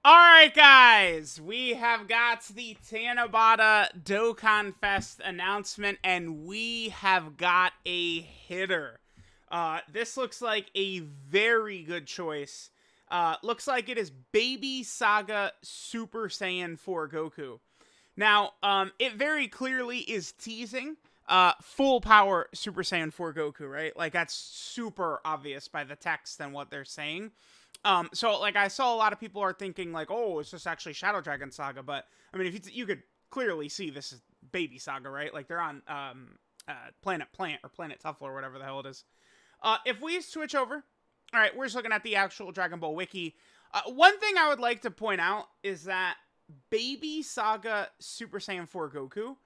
Alright, guys, we have got the TANABATA DOKKANFEST announcement, and we have got a hitter. This looks like a very good choice. Looks like it is Baby Saga Super Saiyan 4 Goku. Now, it very clearly is teasing full power Super Saiyan 4 Goku, right? Like, that's super obvious by the text and what they're saying. So like I saw a lot of people are thinking like, oh, it's just actually Shadow Dragon Saga, but I mean, if you could clearly see this is Baby Saga, right? Like they're on Planet Plant or Planet Tuffle or whatever the hell it is. If we switch over, all right, we're just looking at the actual Dragon Ball wiki. One thing I would like to point out is that Baby Saga Super Saiyan 4 Goku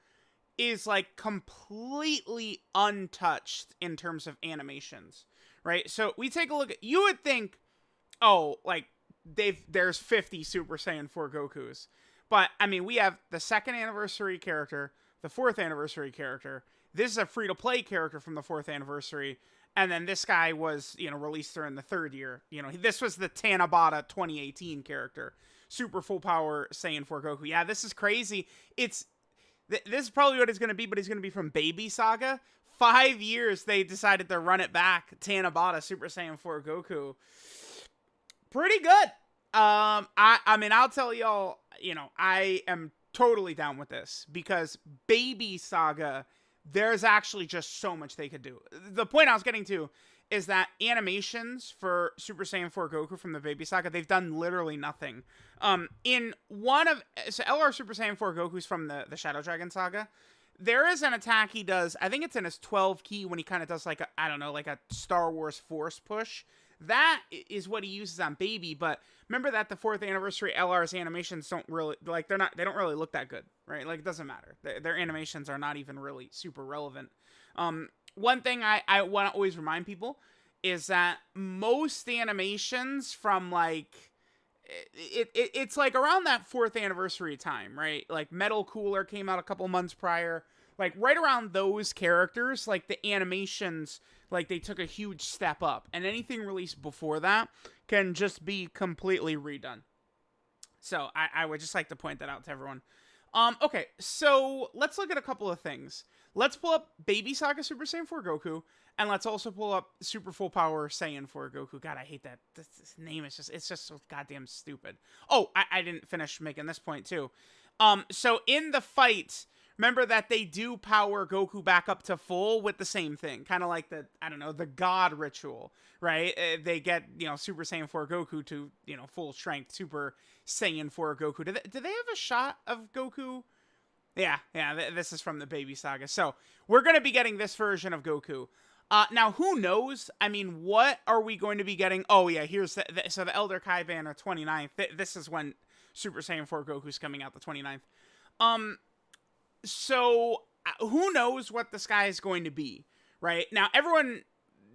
is like completely untouched in terms of animations, right? So we take a look at, you would think, oh, like there's 50 Super Saiyan 4 Gokus. But I mean, we have the second anniversary character, the fourth anniversary character. This is a free-to-play character from the fourth anniversary, and then this guy was, released during the third year. This was the Tanabata 2018 character, super full power Saiyan 4 Goku. Yeah, this is crazy. This is probably what it's going to be, but he's going to be from Baby Saga. 5 years they decided to run it back. Tanabata Super Saiyan 4 Goku. Pretty good. I mean, I'll tell y'all, I am totally down with this because Baby Saga, there's actually just so much they could do. The point I was getting to is that animations for Super Saiyan 4 Goku from the Baby Saga, they've done literally nothing. In one of, so LR Super Saiyan 4 Goku's from the Shadow Dragon Saga. There is an attack he does, I think it's in his 12 key when he kind of does like a Star Wars Force push. That is what he uses on Baby, but remember that the 4th anniversary LR's animations don't really, like, they don't really look that good, right? Like, it doesn't matter. Their animations are not even really super relevant. One thing I want to always remind people is that most animations from, like, it's like around that 4th anniversary time, right? Like, Metal Cooler came out a couple months prior. Like, right around those characters, like, the animations, like, they took a huge step up. And anything released before that can just be completely redone. So, I would just like to point that out to everyone. Okay, so let's look at a couple of things. Let's pull up Baby Saga Super Saiyan 4 Goku, and let's also pull up Super Full Power Saiyan 4 Goku. God, I hate that. This name is it's just so goddamn stupid. Oh, I didn't finish making this point, too. So in the fight, remember that they do power Goku back up to full with the same thing. Kind of like the God ritual, right? They get, Super Saiyan 4 Goku to, full strength Super Saiyan 4 Goku. Do they have a shot of Goku? Yeah, this is from the Baby Saga. So, we're going to be getting this version of Goku. Now, who knows? I mean, what are we going to be getting? Oh, yeah, here's so the Elder Kaiban are 29th. This is when Super Saiyan 4 Goku's coming out, the 29th. So, who knows what the sky is going to be, right? Now,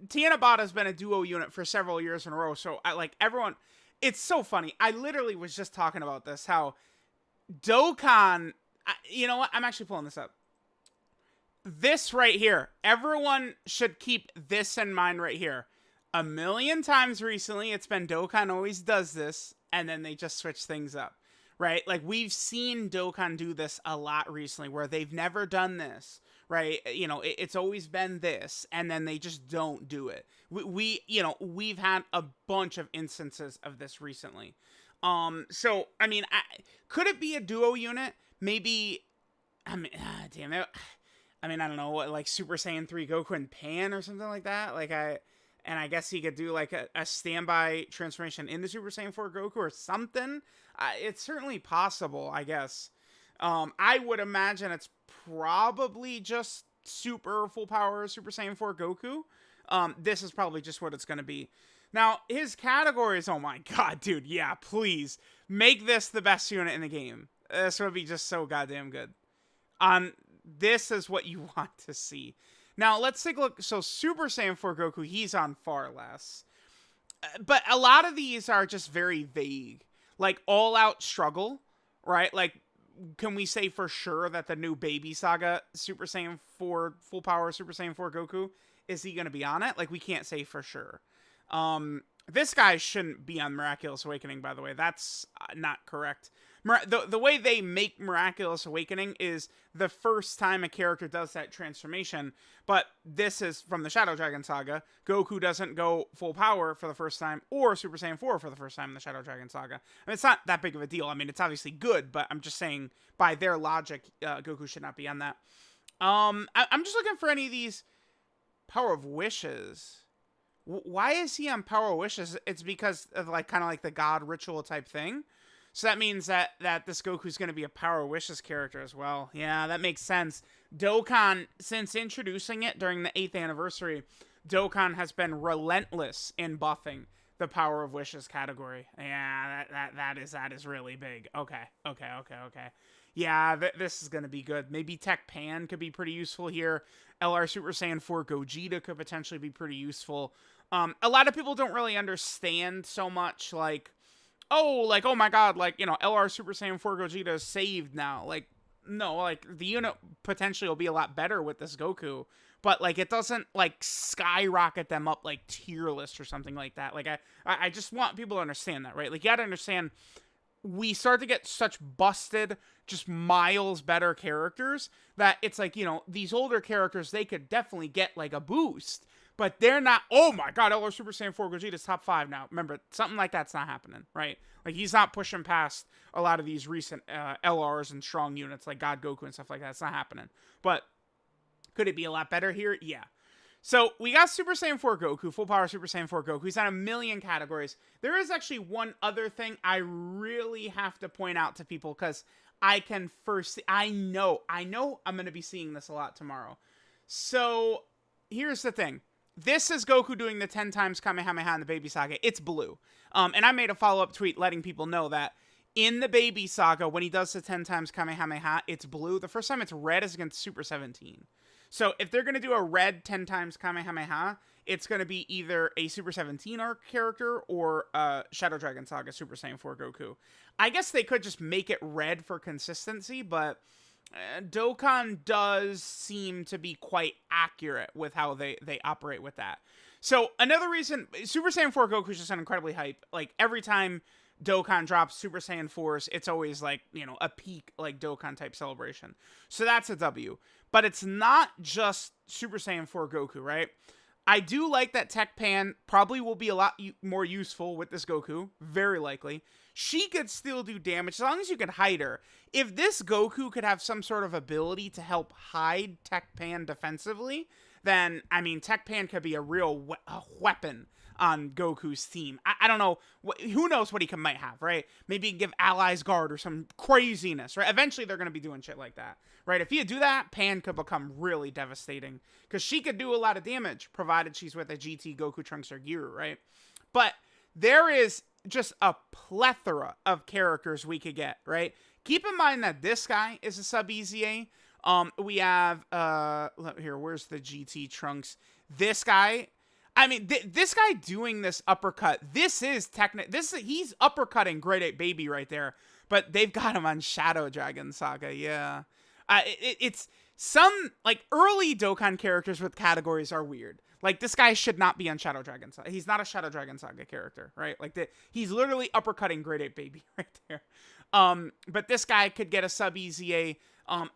Tanabata's been a duo unit for several years in a row, so everyone, it's so funny. I literally was just talking about this, how Dokkan, you know what? I'm actually pulling this up. This right here, everyone should keep this in mind right here. A million times recently, it's been Dokkan always does this, and then they just switch things up. Right? Like, we've seen Dokkan do this a lot recently, where they've never done this, right? It's always been this, and then they just don't do it. We've had a bunch of instances of this recently. So, I mean, could it be a duo unit? Maybe, damn it. I mean, I don't know, like Super Saiyan 3 Goku and Pan or something like that? And I guess he could do like a standby transformation into Super Saiyan 4 Goku or something. It's certainly possible, I guess. I would imagine it's probably just super full power Super Saiyan 4 Goku. This is probably just what it's going to be. Now, his categories, oh my god, dude, yeah, please. Make this the best unit in the game. This would be just so goddamn good. This is what you want to see. Now, let's take a look. So, Super Saiyan 4 Goku, he's on far less. But a lot of these are just very vague. Like, all-out struggle, right? Like, can we say for sure that the new Baby Saga Super Saiyan 4, full power Super Saiyan 4 Goku, is he going to be on it? Like, we can't say for sure. This guy shouldn't be on Miraculous Awakening, by the way. That's not correct. The way they make Miraculous Awakening is the first time a character does that transformation, but this is from the Shadow Dragon Saga. Goku doesn't go full power for the first time, or Super Saiyan 4 for the first time in the Shadow Dragon Saga. I mean, it's not that big of a deal. I mean, it's obviously good, but I'm just saying, by their logic, Goku should not be on that. I'm just looking for any of these Power of Wishes. Why is he on Power of Wishes? It's because of like kind of like the God ritual type thing. So that means that this Goku's going to be a Power of Wishes character as well. Yeah, that makes sense. Dokkan, since introducing it during the 8th anniversary, Dokkan has been relentless in buffing the Power of Wishes category. Yeah, that is really big. Okay. Yeah, this is going to be good. Maybe Tech Pan could be pretty useful here. LR Super Saiyan 4 Gogeta could potentially be pretty useful. A lot of people don't really understand so much, like, oh my god, like, you know, LR Super Saiyan 4 Gogeta is saved now. Like, no, like, the unit potentially will be a lot better with this Goku, but, like, it doesn't, like, skyrocket them up, like, tier list or something like that. Like, I just want people to understand that, right? Like, you gotta understand, we start to get such busted, just miles better characters that it's like, you know, these older characters, they could definitely get, like, a boost, but they're not, oh my god, LR Super Saiyan 4 Gogeta's top 5 now. Remember, something like that's not happening, right? Like, he's not pushing past a lot of these recent LRs and strong units like God Goku and stuff like that. It's not happening. But could it be a lot better here? Yeah. So we got Super Saiyan 4 Goku, full power Super Saiyan 4 Goku. He's on a million categories. There is actually one other thing I really have to point out to people because I can first, I know I'm going to be seeing this a lot tomorrow. So here's the thing. This is Goku doing the 10 times Kamehameha in the Baby Saga. It's blue. And I made a follow-up tweet letting people know that in the Baby Saga, when he does the 10 times Kamehameha, it's blue. The first time it's red is against Super 17. So if they're going to do a red 10 times Kamehameha, it's going to be either a Super 17 arc character or Shadow Dragon Saga Super Saiyan 4 Goku. I guess they could just make it red for consistency, but Dokkan does seem to be quite accurate with how they operate with that. So another reason, Super Saiyan 4 Goku is just an incredibly hype. Like, every time Dokkan drops Super Saiyan 4s, it's always like, you know, a peak like Dokkan type celebration. So that's a W. But it's not just Super Saiyan 4 Goku, right? I do like that Tech Pan probably will be a lot more useful with this Goku. Very likely. She could still do damage as long as you can hide her. If this Goku could have some sort of ability to help hide Tech Pan defensively, then, I mean, Tech Pan could be a real weapon on Goku's team. I don't know. Who knows what he might have, right? Maybe he can give Allies Guard or some craziness, right? Eventually, they're going to be doing shit like that, right? If you do that, Pan could become really devastating because she could do a lot of damage, provided she's with a GT, Goku, Trunks, or Giru, right? But there is just a plethora of characters we could get, right? Keep in mind that this guy is a sub-EZA. We have, here, where's the GT Trunks? This guy, I mean, this guy doing this uppercut, this is he's uppercutting Grade 8 Baby right there, but they've got him on Shadow Dragon Saga, yeah. It's some, like, early Dokkan characters with categories are weird. Like, this guy should not be on Shadow Dragon Saga. He's not a Shadow Dragon Saga character, right? Like, he's literally uppercutting Grade 8 Baby right there. But this guy could get a sub-EZA,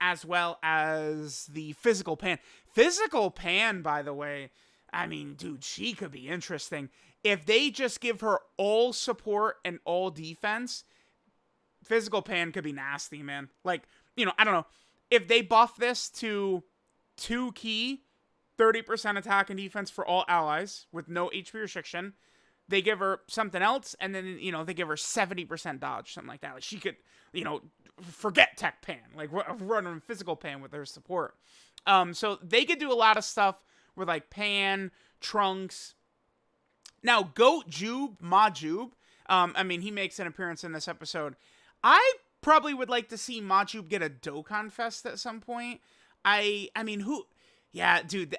as well as the Physical Pan. Physical Pan, by the way, I mean, dude, she could be interesting. If they just give her all support and all defense, Physical Pan could be nasty, man. Like, you know, I don't know. If they buff this to 2 key, 30% attack and defense for all allies with no HP restriction, they give her something else, and then, you know, they give her 70% dodge, something like that. Like, she could, you know, forget Tech Pan, like, run on Physical Pan with her support. So they could do a lot of stuff with, like, Pan, Trunks. Now, Goat Jube, Majube, I mean, he makes an appearance in this episode. I probably would like to see Majube get a Dokkan Fest at some point. I mean, yeah, dude,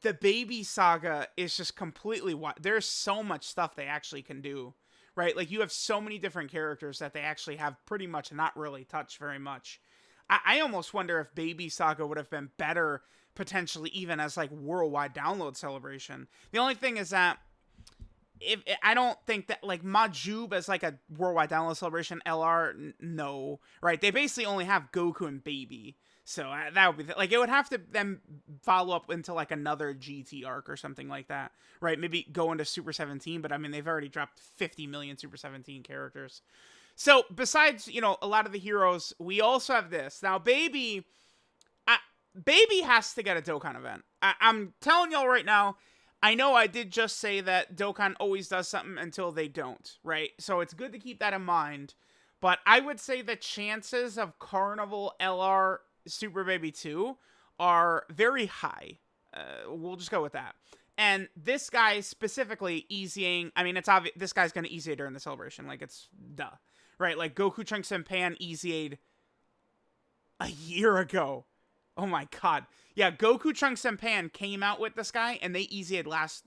the Baby Saga is just completely there's so much stuff they actually can do, right? Like, you have so many different characters that they actually have pretty much not really touched very much. I almost wonder if Baby Saga would have been better, potentially even as, like, worldwide download celebration. The only thing is that if I don't think that like Majub as like a worldwide download celebration LR, no, right? They basically only have Goku and Baby, so that would be like it would have to then follow up into like another GT arc or something like that, right? Maybe go into Super 17, but I mean they've already dropped 50 million Super 17 characters. So besides a lot of the heroes, we also have this now. Baby has to get a Dokkan event. I'm telling y'all right now. I know I did just say that Dokkan always does something until they don't, right? So it's good to keep that in mind. But I would say the chances of Carnival LR Super Baby 2 are very high. We'll just go with that. And this guy specifically easying, I mean, it's obvious this guy's going to easy during the celebration. Like, it's duh. Right? Like, Goku, Trunks, and Pan easy'd a year ago. Oh my god. Yeah, Goku, Trunks, and Pan came out with this guy, and they easy'd last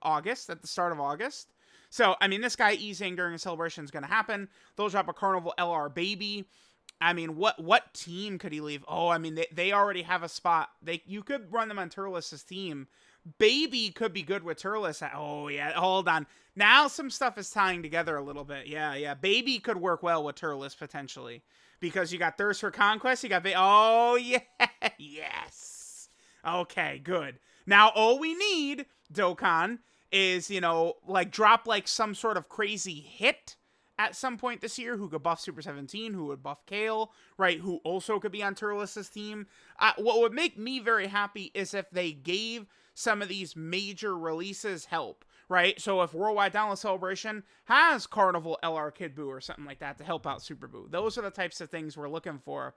August, at the start of August. So, I mean, this guy easying during a celebration is going to happen. They'll drop a Carnival LR Baby. I mean, what team could he leave? Oh, I mean, they already have a spot. You could run them on Turles' team. Baby could be good with Turles. Oh, yeah, hold on. Now some stuff is tying together a little bit. Yeah. Baby could work well with Turles, potentially. Because you got Thirst for Conquest, you got oh, yeah, yes. Okay, good. Now, all we need, Dokkan, is, like, drop, like, some sort of crazy hit at some point this year who could buff Super 17, who would buff Kale, right, who also could be on Turles' team. What would make me very happy is if they gave some of these major releases help. Right, so if Worldwide Download Celebration has Carnival LR Kid Buu or something like that to help out Super Buu, those are the types of things we're looking for.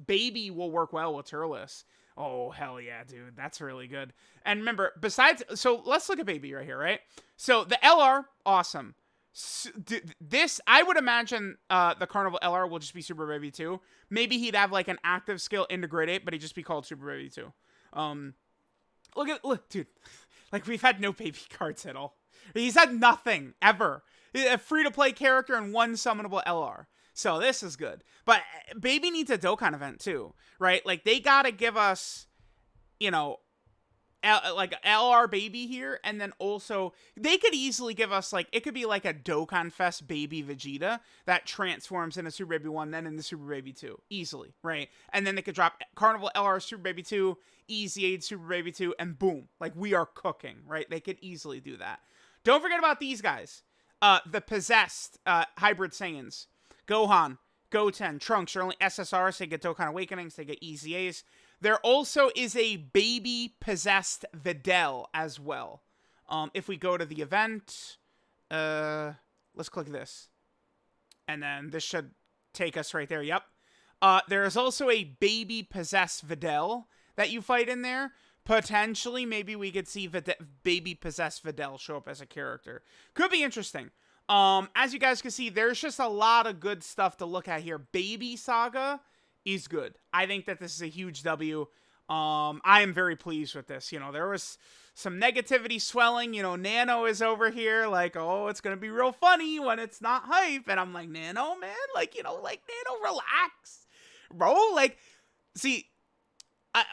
Baby will work well with Turles. Oh, hell yeah, dude. That's really good. And remember, so let's look at Baby right here, right? So the LR, awesome. This, I would imagine the Carnival LR will just be Super Baby 2. Maybe he'd have like an active skill integrated, but he'd just be called Super Baby 2. Look, dude. Like, we've had no Baby cards at all. He's had nothing, ever. A free-to-play character and one summonable LR. So, this is good. But Baby needs a Dokkan event, too. Right? Like, they gotta give us, like, LR Baby here. And then also, they could easily give us, like, it could be like a Dokkan Fest Baby Vegeta that transforms into Super Baby 1, then into Super Baby 2. Easily, right? And then they could drop Carnival LR Super Baby 2, Easy Aid Super Baby 2, and boom. Like, we are cooking, right? They could easily do that. Don't forget about these guys. The possessed Hybrid Saiyans. Gohan, Goten, Trunks are only SSRs, so they get Dokkan Awakenings, they get Easy A's. There also is a Baby Possessed Videl as well. If we go to the event, let's click this. And then this should take us right there. Yep. There is also a Baby Possessed Videl that you fight in there. Potentially, maybe we could see Baby Possessed Videl show up as a character. Could be interesting. As you guys can see, there's just a lot of good stuff to look at here. Baby Saga is good. I think that this is a huge W. I am very pleased with this. There was some negativity swelling. Nano is over here like, oh, it's going to be real funny when it's not hype. And I'm like, Nano, man, like, Nano, relax. Bro, like, see,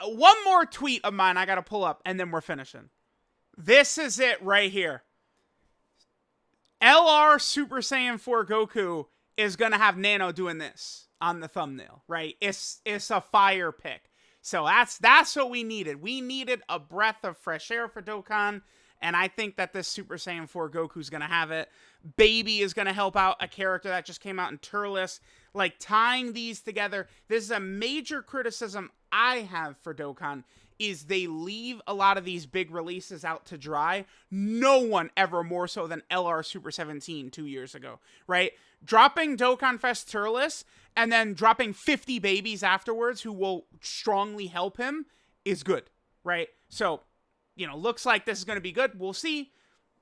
one more tweet of mine I got to pull up, and then we're finishing. This is it right here. LR Super Saiyan 4 Goku is going to have Nano doing this on the thumbnail, right? It's a fire pick. So that's what we needed. We needed a breath of fresh air for Dokkan, and I think that this Super Saiyan 4 Goku's going to have it. Baby is going to help out a character that just came out in Turles. Like, tying these together, this is a major criticism I have for Dokkan, is they leave a lot of these big releases out to dry. No one ever more so than LR Super 17 2 years ago, right? Dropping Dokkan Fest Turles and then dropping 50 babies afterwards who will strongly help him is good, right? So, looks like this is going to be good. We'll see.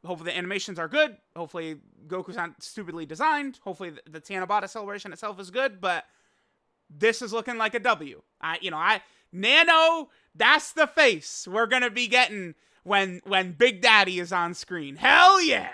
Hopefully the animations are good. Hopefully Goku's not stupidly designed. Hopefully the Tanabata celebration itself is good, but this is looking like a W. Nano, that's the face we're going to be getting when Big Daddy is on screen. Hell yeah!